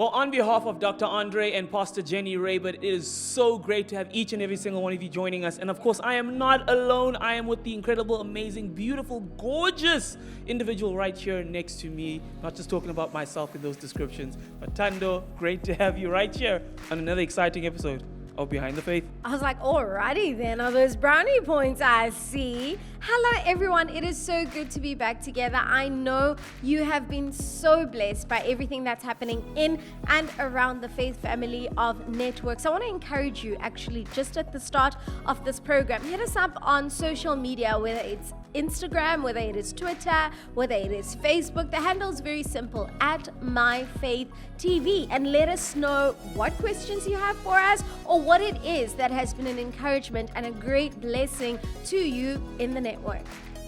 Well, on behalf of Dr. Andre and Pastor Jenny Raybert, it is so great to have each and every single one of you joining us. And of course, I am not alone. I am with the incredible, amazing, beautiful, gorgeous individual right here next to me. Not just talking about myself in those descriptions, but Tando, great to have you right here on another exciting episode of Behind the Faith. I was like, alrighty then, are those brownie points I see? Hello everyone, it is so good to be back together. I know you have been so blessed by everything that's happening in and around the Faith family of networks. I want to encourage you actually just at the start of this program, hit us up on social media, whether it's Instagram, whether it is Twitter, whether it is Facebook. The handle is very simple, at myfait TV, and let us know what questions you have for us or what it is that has been an encouragement and a great blessing to you in the network.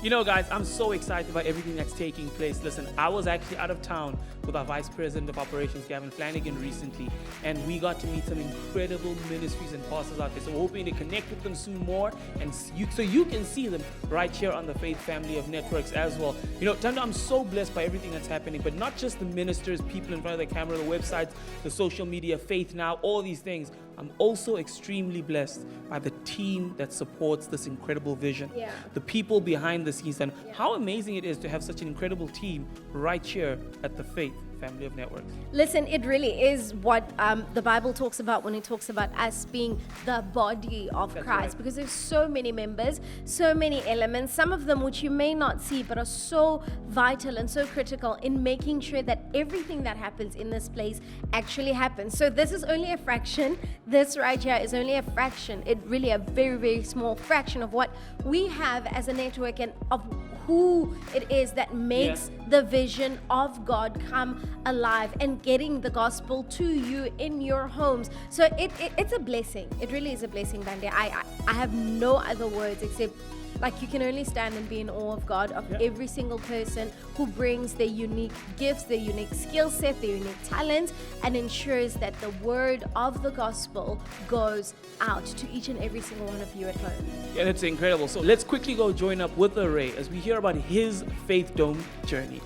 You know, guys, I'm so excited about everything that's taking place. Listen, I was actually out of town with our Vice President of Operations, Gavin Flanagan, recently, and we got to meet some incredible ministries and pastors out there. So we're hoping to connect with them soon more, and so you can see them right here on the Faith family of networks as well. You know, Tando, I'm so blessed by everything that's happening, but not just the ministers, people in front of the camera, the websites, the social media, Faith Now, all these things. I'm also extremely blessed by the team that supports this incredible vision. Yeah. The people behind the scenes, and how amazing it is to have such an incredible team right here at the Faith family of networks. Listen, it really is what the Bible talks about when it talks about us being the body of That's Christ, right. because there's so many members, so many elements, some of them which you may not see but are so vital and so critical in making sure that everything that happens in this place actually happens. So this is only a fraction. This right here is only a fraction. It really a very, very small fraction of what we have as a network and of who it is that makes the vision of God come alive and getting the gospel to you in your homes. So it's a blessing. It really is a blessing, Bande. I have no other words except like you can only stand and be in awe of God, of every single person who brings their unique gifts, their unique skill set, their unique talents, and ensures that the word of the gospel goes out to each and every single one of you at home. Yeah, that's incredible. So let's quickly go join up with Ray as we hear about his Faith Dome journey.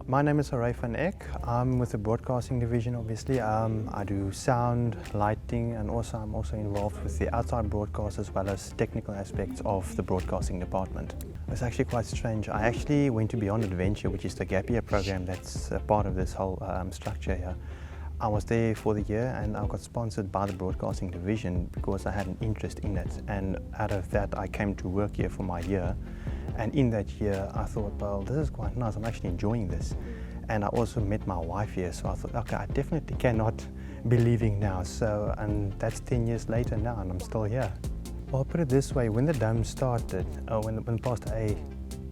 My name is Ray van Eck. I'm with the broadcasting division, obviously. I do sound, lighting, and I'm also involved with the outside broadcast as well as technical aspects of the broadcasting department. It's actually quite strange. I actually went to Beyond Adventure, which is the gap year program that's part of this whole structure here. I was there for the year and I got sponsored by the broadcasting division because I had an interest in it, and out of that I came to work here for my year. And in that year I thought, well, this is quite nice, I'm actually enjoying this. And I also met my wife here, so I thought, okay, I definitely cannot be leaving now. So, and that's 10 years later now and I'm still here. Well, put it this way, when the dome started, when Pastor A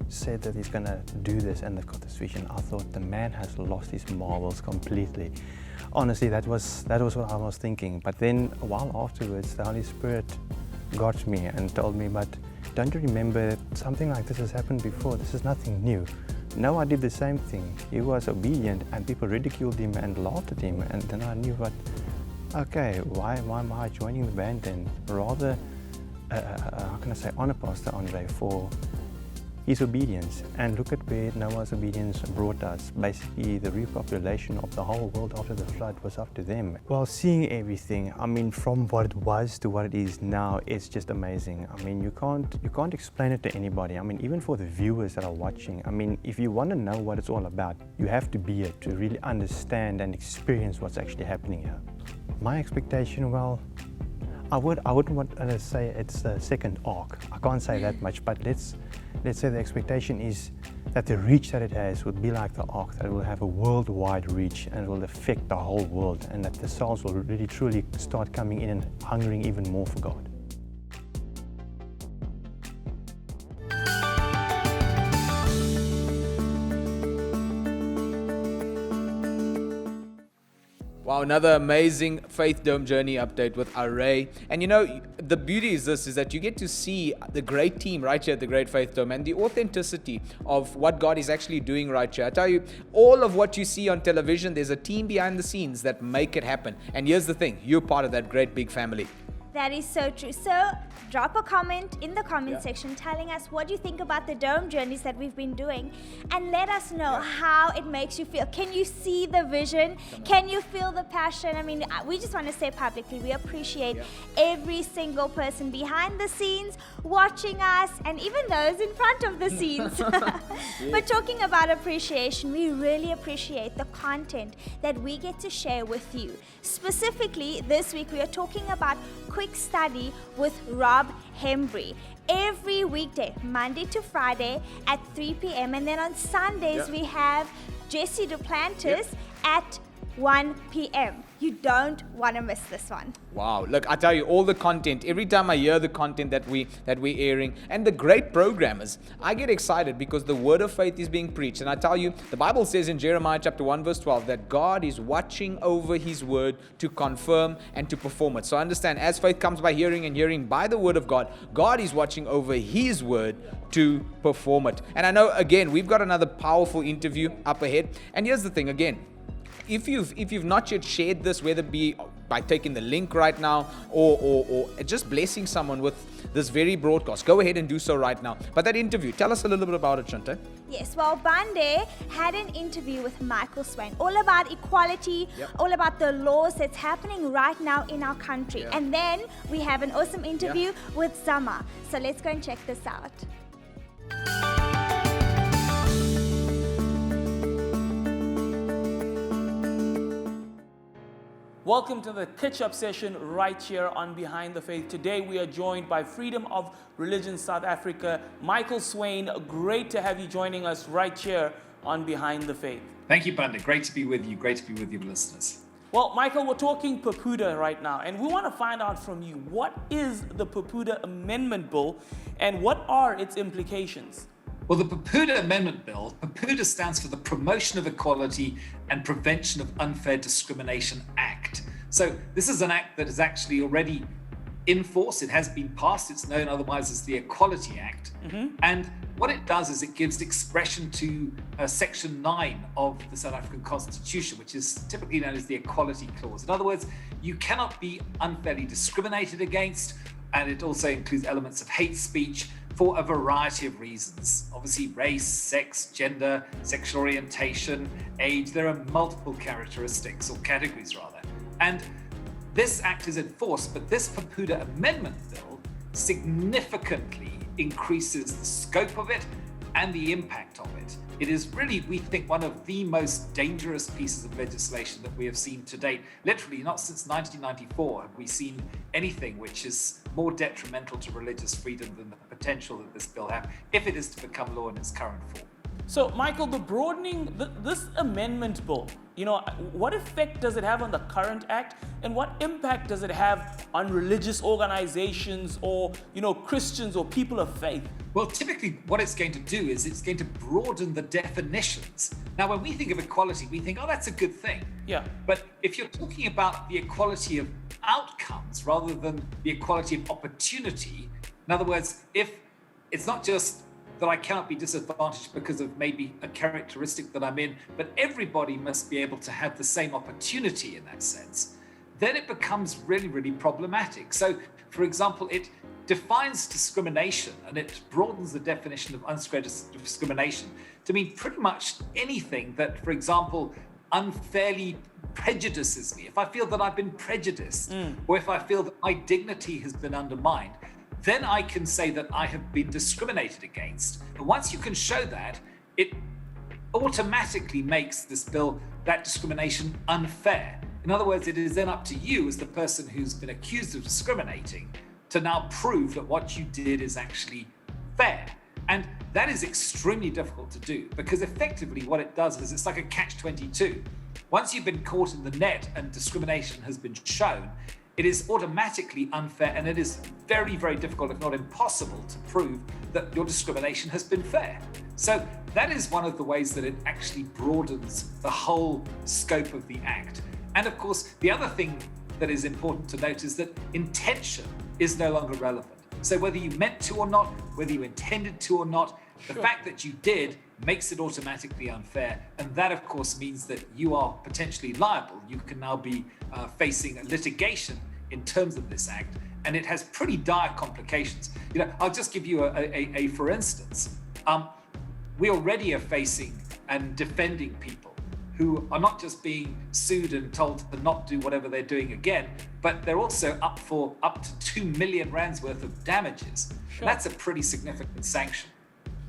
said that he's going to do this and they've got this vision, I thought the man has lost his marbles completely. Honestly, that was what I was thinking. But then a while afterwards, the Holy Spirit got me and told me, but don't you remember that something like this has happened before? This is nothing new. No, I did the same thing. He was obedient and people ridiculed him and laughed at him. And then I knew, what, okay, why am I joining the band then? Rather, how can I say, honor Pastor Andre for his obedience. And look at where Noah's obedience brought us. Basically, the repopulation of the whole world after the flood was up to them. Well, seeing everything, I mean, from what it was to what it is now, it's just amazing. I mean, you can't explain it to anybody. I mean, even for the viewers that are watching, I mean, if you want to know what it's all about, you have to be here to really understand and experience what's actually happening here. My expectation, well, I wouldn't want to say it's a second arc. I can't say that much, but let's say the expectation is that the reach that it has would be like the ark, that it will have a worldwide reach and it will affect the whole world, and that the souls will really truly start coming in and hungering even more for God. Wow, another amazing Faith Dome journey update with Ray. And you know, the beauty is that you get to see the great team right here at the Great Faith Dome and the authenticity of what God is actually doing right here. I tell you, all of what you see on television, there's a team behind the scenes that make it happen. And here's the thing, you're part of that great big family. That is so true. So drop a comment in the comment section telling us what you think about the dome journeys that we've been doing, and let us know how it makes you feel. Can you see the vision? Can you feel the passion? I mean, we just want to say publicly, we appreciate every single person behind the scenes watching us, and even those in front of the scenes. But talking about appreciation, we really appreciate the content that we get to share with you. Specifically, this week we are talking about Quick Study with Rob Hembry. Every weekday, Monday to Friday at 3 p.m. And then on Sundays, we have Jesse Duplantis at 1 p.m. You don't want to miss this one. Wow, look, I tell you, all the content, every time I hear the content that we're airing, and the great programmers, I get excited because the word of faith is being preached. And I tell you, the Bible says in Jeremiah chapter 1 verse 12 that God is watching over his word to confirm and to perform it. So understand, as faith comes by hearing and hearing by the word of God, God is watching over his word to perform it. And I know, again, we've got another powerful interview up ahead. And here's the thing, again, if you've not yet shared this, whether it be by taking the link right now or just blessing someone with this very broadcast, go ahead and do so right now. But that interview, tell us a little bit about it, Shante. Yes, well, Bande had an interview with Michael Swain, all about equality, all about the laws that's happening right now in our country. And then we have an awesome interview with Zama. So let's go and check this out. Welcome to the catch-up session right here on Behind the Faith. Today we are joined by Freedom of Religion South Africa, Michael Swain. Great to have you joining us right here on Behind the Faith. Thank you, Banda. Great to be with you. Great to be with your listeners. Well, Michael, we're talking Papuda right now, and we want to find out from you, what is the Papuda Amendment Bill and what are its implications? Well, the Papuda Amendment Bill, Papuda stands for the Promotion of Equality and Prevention of Unfair Discrimination Act. So this is an act that is actually already in force. It has been passed. It's known otherwise as the Equality Act. And what it does is it gives expression to Section 9 of the South African Constitution, which is typically known as the Equality Clause. In other words, you cannot be unfairly discriminated against, and it also includes elements of hate speech for a variety of reasons. Obviously, race, sex, gender, sexual orientation, age. There are multiple characteristics, or categories rather. And this act is enforced, but this Papuda Amendment Bill significantly increases the scope of it and the impact of it. It is really, we think, one of the most dangerous pieces of legislation that we have seen to date. Literally, not since 1994 have we seen anything which is more detrimental to religious freedom than the potential that this bill has, if it is to become law in its current form. So, Michael, the broadening, this amendment bill, what effect does it have on the current act, and what impact does it have on religious organizations or, Christians or people of faith? Well, typically what it's going to do is it's going to broaden the definitions. Now, when we think of equality, we think, oh, that's a good thing. Yeah. But if you're talking about the equality of outcomes rather than the equality of opportunity, in other words, if it's not just that I cannot be disadvantaged because of maybe a characteristic that I'm in, but everybody must be able to have the same opportunity in that sense, then it becomes really, really problematic. So, for example, it defines discrimination and it broadens the definition of unsquared discrimination to mean pretty much anything that, for example, unfairly prejudices me. If I feel that I've been prejudiced, or if I feel that my dignity has been undermined, then I can say that I have been discriminated against. And once you can show that, it automatically makes this bill, that discrimination, unfair. In other words, it is then up to you as the person who's been accused of discriminating to now prove that what you did is actually fair. And that is extremely difficult to do, because effectively what it does is it's like a catch-22. Once you've been caught in the net and discrimination has been shown, it is automatically unfair, and it is very, very difficult, if not impossible, to prove that your discrimination has been fair. So that is one of the ways that it actually broadens the whole scope of the act. And of course, the other thing that is important to note is that intention is no longer relevant. So whether you meant to or not, whether you intended to or not, the fact that you did makes it automatically unfair. And that, of course, means that you are potentially liable. You can now be facing litigation in terms of this act. and it has pretty dire complications. I'll just give you a for instance. We already are facing and defending people who are not just being sued and told to not do whatever they're doing again, but they're also up for up to 2 million rands worth of damages. Sure. That's a pretty significant sanction.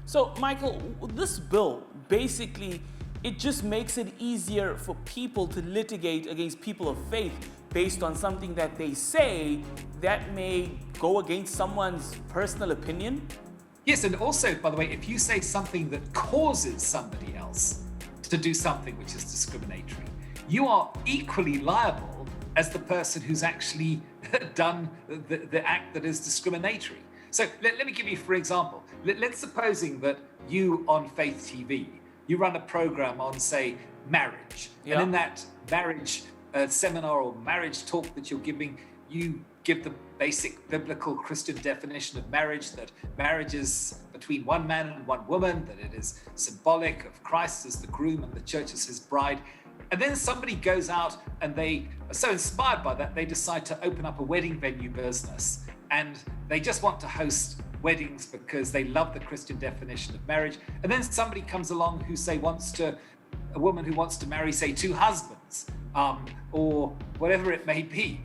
So, Michael, this bill, basically, it just makes it easier for people to litigate against people of faith based on something that they say that may go against someone's personal opinion? Yes, and also, by the way, if you say something that causes somebody else to do something which is discriminatory, you are equally liable as the person who's actually done the act that is discriminatory. So let me give you, for example, let's supposing that you on Faith TV, you run a program on, say, marriage. Yeah. And in that marriage seminar or marriage talk that you're giving, you give the basic biblical Christian definition of marriage, that marriage is between one man and one woman, that it is symbolic of Christ as the groom and the church as his bride. And then somebody goes out and they are so inspired by that, they decide to open up a wedding venue business. And they just want to host weddings because they love the Christian definition of marriage. And then somebody comes along who, say, a woman who wants to marry, say, 2 husbands, or whatever it may be.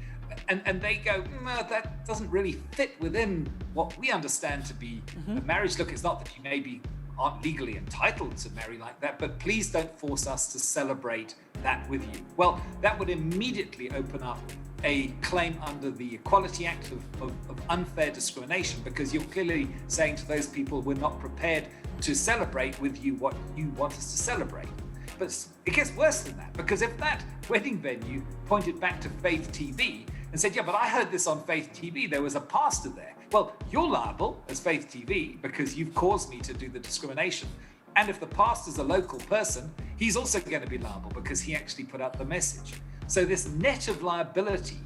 And they go, no, that doesn't really fit within what we understand to be a marriage. Look, it's not that you aren't legally entitled to marry like that, but please don't force us to celebrate that with you. Well, that would immediately open up a claim under the Equality Act of unfair discrimination, because you're clearly saying to those people, we're not prepared to celebrate with you what you want us to celebrate. But it gets worse than that, because if that wedding venue pointed back to Faith TV and said, yeah, but I heard this on Faith TV, there was a pastor there. Well, you're liable as Faith TV because you've caused me to do the discrimination. And if the pastor's a local person, he's also going to be liable because he actually put out the message. So this net of liability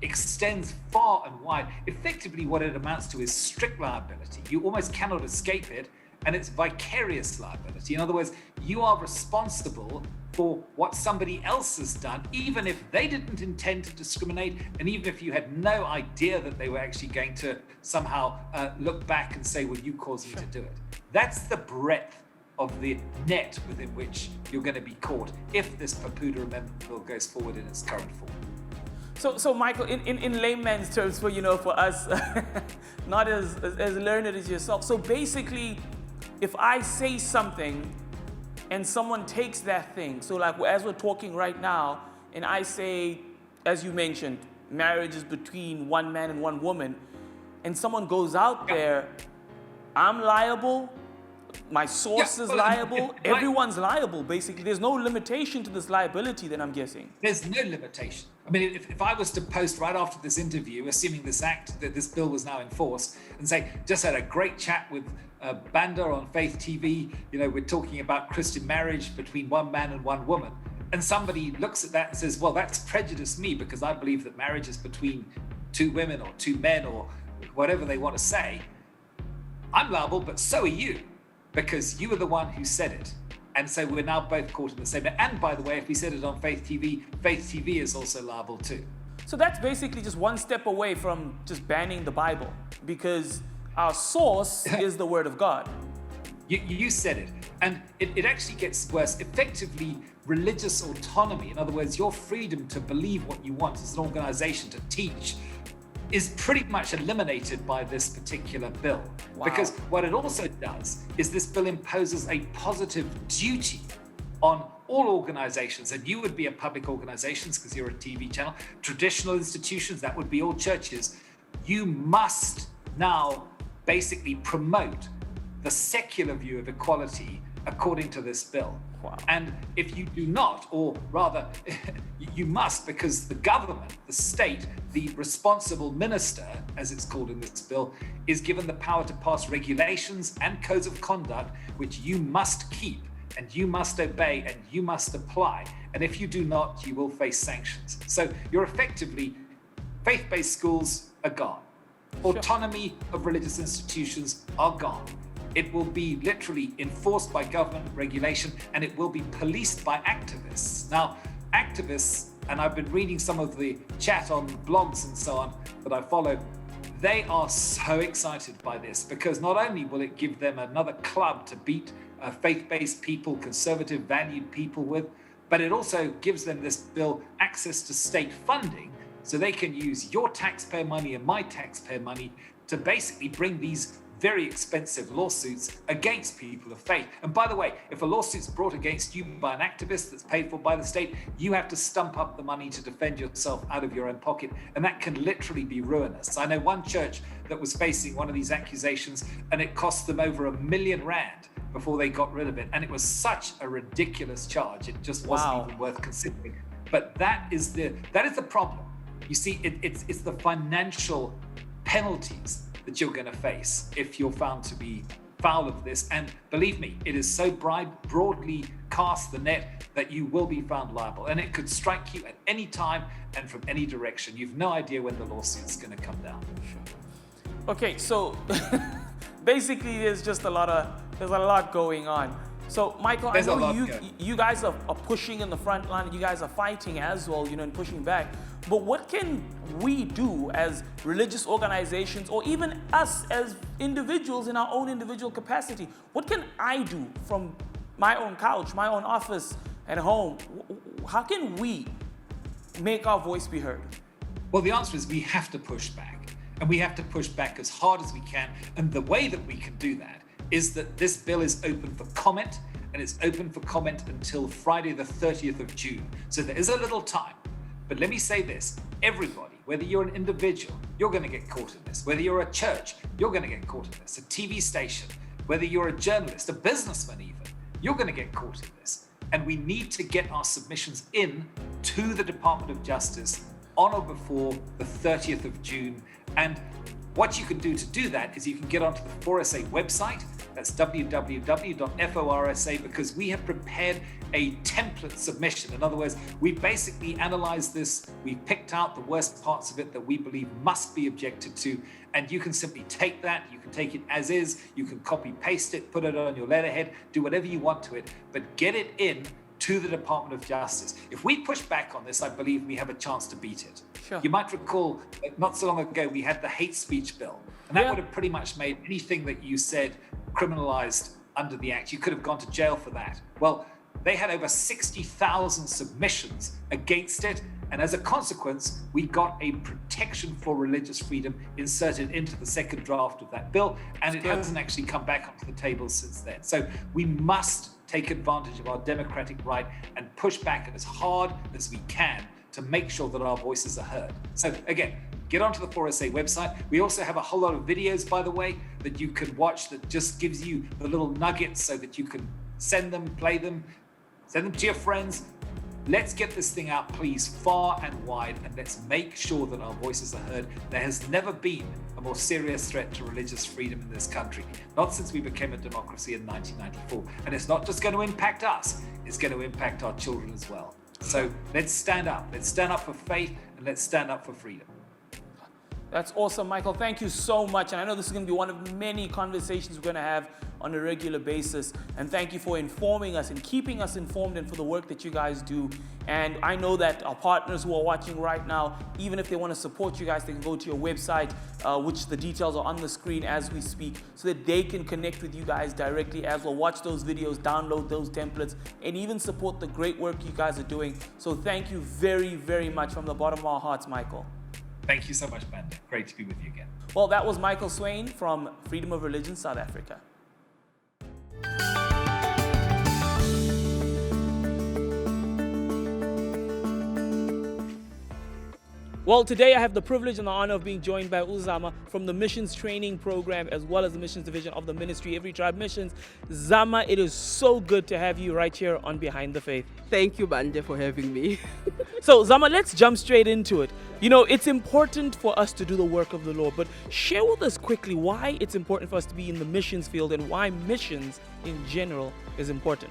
extends far and wide. Effectively, what it amounts to is strict liability. You almost cannot escape it, and it's vicarious liability. In other words, you are responsible for what somebody else has done, even if they didn't intend to discriminate, and even if you had no idea that they were actually going to somehow look back and say, well, you caused me to do it. That's the breadth of the net within which you're going to be caught if this Papuda Amendment bill goes forward in its current form. So Michael, in layman's terms, for us, not as learned as yourself. So basically, if I say something and someone takes that thing, so like as we're talking right now, and I say, as you mentioned, marriage is between one man and one woman, and someone goes out there, I'm liable, my source is liable, everyone's liable, basically. There's no limitation to this liability, then I'm guessing. There's no limitation. I mean, if I was to post right after this interview, assuming this bill was now in force, and say, just had a great chat with Banda on Faith TV, we're talking about Christian marriage between one man and one woman. And somebody looks at that and says, well, that's prejudiced me because I believe that marriage is between 2 women or 2 men or whatever they want to say. I'm liable, but so are you, because you were the one who said it. And so we're now both caught in the same. And by the way, if we said it on Faith TV is also liable too. So that's basically just one step away from just banning the Bible, because our source is the Word of God. You said it. And it actually gets worse. Effectively, religious autonomy, in other words, your freedom to believe what you want as an organization, to teach, is pretty much eliminated by this particular bill. Wow. Because what it also does is this bill imposes a positive duty on all organizations, and you would be a public organizations because you're a TV channel, traditional institutions, that would be all churches. You must now basically promote the secular view of equality according to this bill. Wow. And if you do not, or rather, you must, because the government, the state, the responsible minister, as it's called in this bill, is given the power to pass regulations and codes of conduct, which you must keep, and you must obey, and you must apply. And if you do not, you will face sanctions. So you're effectively, faith-based schools are gone. Autonomy of religious institutions are gone. It will be literally enforced by government regulation, and it will be policed by activists. Now, activists, and I've been reading some of the chat on blogs and so on that I follow, they are so excited by this because not only will it give them another club to beat faith-based people, conservative valued people with, but it also gives them, this bill, access to state funding so they can use your taxpayer money and my taxpayer money to basically bring these very expensive lawsuits against people of faith. And by the way, if a lawsuit's brought against you by an activist that's paid for by the state, you have to stump up the money to defend yourself out of your own pocket. And that can literally be ruinous. I know one church that was facing one of these accusations and it cost them over R1 million before they got rid of it. And it was such a ridiculous charge. It just wasn't even worth considering. But that is the problem. You see, it's the financial penalties that you're going to face if you're found to be foul of this. And believe me, it is so broadly cast the net that you will be found liable. And it could strike you at any time and from any direction. You've no idea when the lawsuit's going to come down. Okay, so basically there's a lot going on. So Michael, I know you guys are pushing in the front line, you guys are fighting as well, and pushing back. But what can we do as religious organizations, or even us as individuals in our own individual capacity? What can I do from my own couch, my own office at home? How can we make our voice be heard? Well, the answer is we have to push back, and we have to push back as hard as we can. And the way that we can do that is that this bill is open for comment, and it's open for comment until Friday the 30th of June. So there is a little time. But let me say this, everybody, whether you're an individual, you're going to get caught in this. Whether you're a church, you're going to get caught in this. A TV station, whether you're a journalist, a businessman even, you're going to get caught in this. And we need to get our submissions in to the Department of Justice on or before the 30th of June. And what you can do to do that is you can get onto the 4SA website. That's www.forsa, because we have prepared a template submission. In other words, we've basically analyzed this. We've picked out the worst parts of it that we believe must be objected to. And you can simply take that. You can take it as is. You can copy paste it, put it on your letterhead, do whatever you want to it, but get it in to the Department of Justice. If we push back on this, I believe we have a chance to beat it. Sure. You might recall that not so long ago, we had the hate speech bill, and that would have pretty much made anything that you said criminalized under the act. You could have gone to jail for that. Well, they had over 60,000 submissions against it. And as a consequence, we got a protection for religious freedom inserted into the second draft of that bill. And it hasn't actually come back onto the table since then. So we must take advantage of our democratic right and push back as hard as we can to make sure that our voices are heard. So again, get onto the 4SA website. We also have a whole lot of videos, by the way, that you can watch that just gives you the little nuggets so that you can send them, play them, send them to your friends. Let's get this thing out, please, far and wide, and let's make sure that our voices are heard. There has never been a more serious threat to religious freedom in this country, not since we became a democracy in 1994. And it's not just going to impact us, it's going to impact our children as well. So let's stand up. Let's stand up for faith, and let's stand up for freedom. That's awesome, Michael. Thank you so much. And I know this is going to be one of many conversations we're going to have on a regular basis. And thank you for informing us and keeping us informed and for the work that you guys do. And I know that our partners who are watching right now, even if they want to support you guys, they can go to your website, which the details are on the screen as we speak, so that they can connect with you guys directly as well, watch those videos, download those templates, and even support the great work you guys are doing. So thank you very, very much from the bottom of our hearts, Michael. Thank you so much, Banda. Great to be with you again. Well, that was Michael Swain from Freedom of Religion, South Africa. Well, today I have the privilege and the honor of being joined by Uzama from the Missions Training Program as well as the Missions Division of the Ministry, Every Tribe Missions. Zama, it is so good to have you right here on Behind the Faith. Thank you, Bande, for having me. So, Zama, let's jump straight into it. You know, it's important for us to do the work of the Lord, but share with us quickly why it's important for us to be in the missions field and why missions in general is important.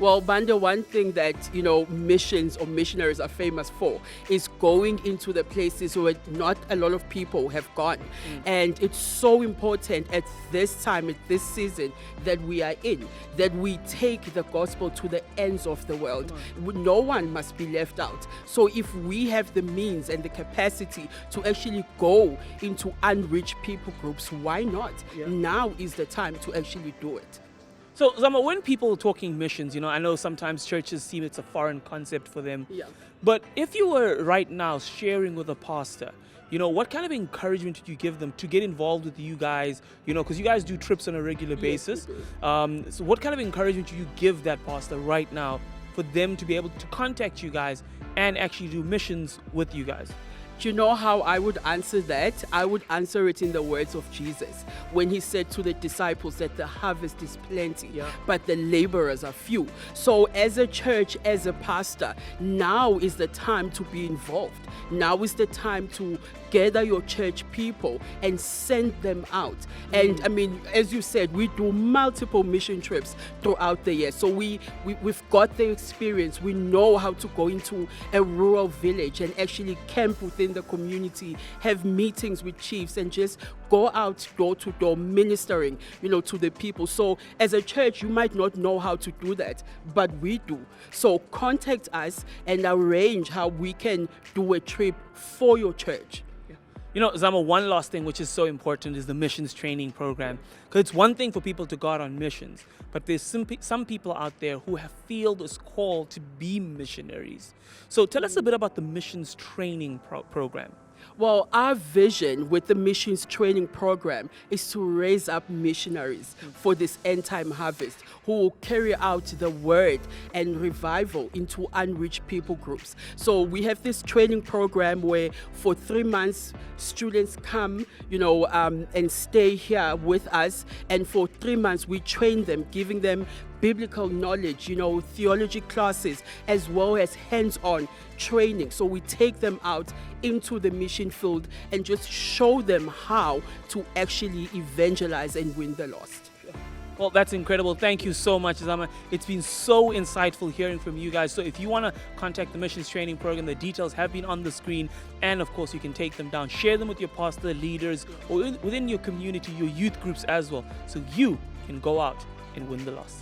Well, Banda, one thing that, missions or missionaries are famous for is going into the places where not a lot of people have gone. And it's so important at this time, at this season that we are in, that we take the gospel to the ends of the world. No one must be left out. So if we have the means and the capacity to actually go into unreached people groups, why not? Now is the time to actually do it. So, Zama, when people are talking missions, I know sometimes churches seem it's a foreign concept for them. Yeah. But if you were right now sharing with a pastor, what kind of encouragement did you give them to get involved with you guys? Because you guys do trips on a regular basis. So what kind of encouragement do you give that pastor right now for them to be able to contact you guys and actually do missions with you guys? Do you know how I would answer that? I would answer it in the words of Jesus when he said to the disciples that the harvest is plenty, but the laborers are few. So as a church, as a pastor, now is the time to be involved. Now is the time to gather your church people and send them out. And I mean, as you said, we do multiple mission trips throughout the year. So we've got the experience. We know how to go into a rural village and actually camp within the community, have meetings with chiefs and just go out door to door ministering, to the people. So as a church, you might not know how to do that, but we do. So contact us and arrange how we can do a trip for your church. Zama, one last thing which is so important is the missions training program. Because it's one thing for people to go out on missions, but there's some people out there who feel this call to be missionaries. So tell us a bit about the missions training program. Well, our vision with the missions training program is to raise up missionaries for this end time harvest who will carry out the word and revival into unreached people groups. So we have this training program where for 3 months students come, and stay here with us. And for 3 months we train them, giving them biblical knowledge, theology classes, as well as hands-on training. So we take them out into the mission field and just show them how to actually evangelize and win the lost. Well, that's incredible. Thank you so much, Zama. It's been so insightful hearing from you guys. So if you want to contact the missions training program, the details have been on the screen. And of course, you can take them down, share them with your pastor, leaders, or within your community, your youth groups as well. So you can go out and win the lost.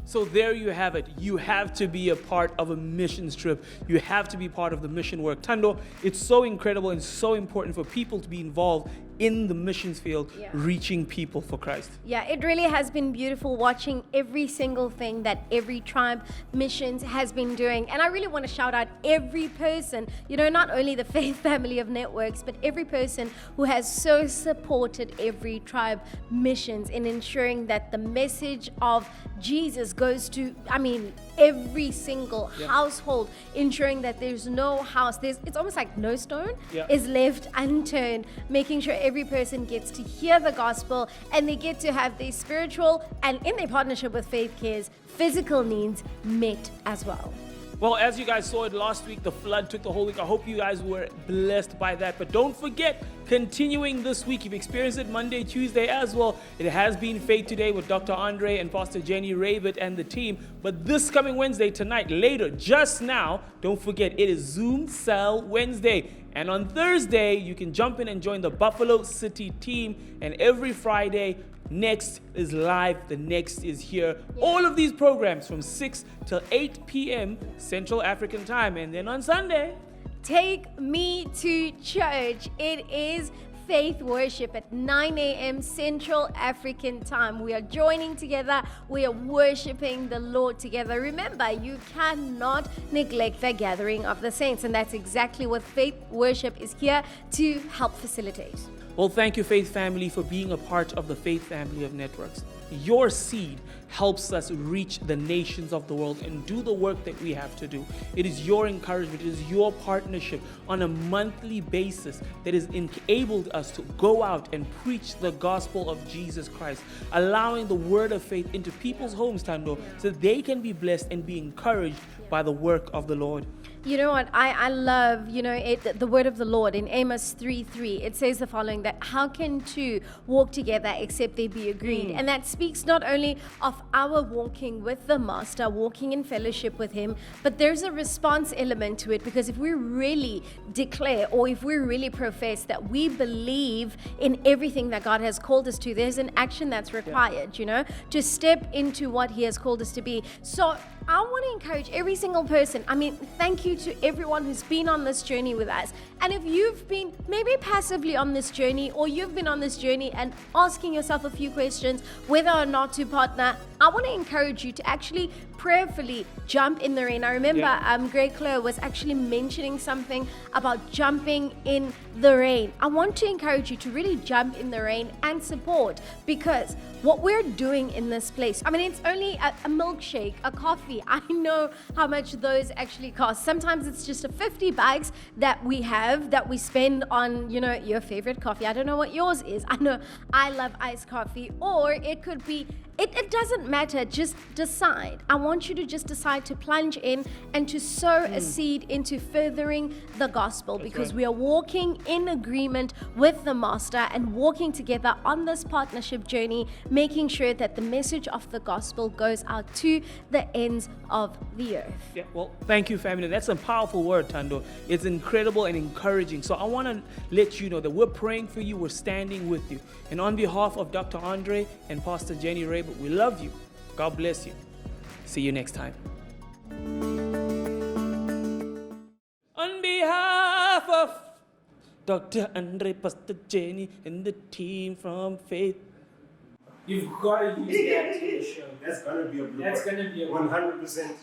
So there you have it. You have to be a part of a missions trip. You have to be part of the mission work. Tando, it's so incredible and so important for people to be involved in the missions field, reaching people for Christ. Yeah, it really has been beautiful watching every single thing that every tribe missions has been doing. And I really want to shout out every person, not only the Faith family of networks, but every person who has so supported every tribe missions in ensuring that the message of Jesus goes to, every single household, ensuring that there's no house, it's almost like no stone is left unturned, making sure every person gets to hear the gospel and they get to have their spiritual and, in their partnership with Faith Cares, physical needs met as well. Well, as you guys saw it last week, the flood took the whole week. I hope you guys were blessed by that. But don't forget, continuing this week, you've experienced it Monday, Tuesday as well. It has been Faith Today with Dr. Andre and Pastor Jenny Rabbit and the team. But this coming Wednesday, tonight, later, just now, don't forget, it is Zoom Cell Wednesday. And on Thursday, you can jump in and join the Buffalo City team. And every Friday, Next is live, the Next is here. All of these programs from 6 till 8 p.m. Central African time. And then on Sunday, Take Me to Church. It is Faith Worship at 9 a.m. Central African time. We are joining together. We are worshiping the Lord together. Remember, you cannot neglect the gathering of the saints. And that's exactly what Faith Worship is here to help facilitate. well, thank you, Faith family, for being a part of the Faith family of networks. your seed helps us reach the nations of the world and do the work that we have to do. It is your encouragement, it is your partnership on a monthly basis that has enabled us to go out and preach the gospel of Jesus Christ, allowing the word of faith into people's homes, Tando, so that they can be blessed and be encouraged by the work of the Lord. You know what? I love, the word of the Lord in Amos 3:3. It says the following, that how can two walk together except they be agreed? And that speaks not only of our walking with the Master, walking in fellowship with Him, but there's a response element to it, because if we really declare, or if we really profess that we believe in everything that God has called us to, there's an action that's required, to step into what He has called us to be. So I want to encourage every single person. Thank you to everyone who's been on this journey with us. And if you've been maybe passively on this journey, or you've been on this journey and asking yourself a few questions whether or not to partner, I want to encourage you to actually prayerfully jump in the rain. I remember Greg Clare was actually mentioning something about jumping in the rain. I want to encourage you to really jump in the rain and support, because what we're doing in this place, it's only a milkshake, a coffee. I know how much those actually cost. Sometimes it's just a 50 bucks that we have, that we spend on, your favorite coffee. I don't know what yours is. I know I love iced coffee, or it could be, it doesn't matter. Just decide. I want you to just decide to plunge in and to sow a seed into furthering the gospel, because we are walking in agreement with the Master and walking together on this partnership journey, making sure that the message of the gospel goes out to the ends of the earth. Yeah, well, thank you, family. That's a powerful word, Tando. It's incredible and encouraging. So I want to let you know that we're praying for you. We're standing with you. And on behalf of Dr. Andre and Pastor Jenny Ray, we love you. God bless you. See you next time. On behalf of Dr. Andre, Pastor Jenny, and the team from Faith. You've got to use that in the show. That's gonna be a blooper. That's gonna be a 100%.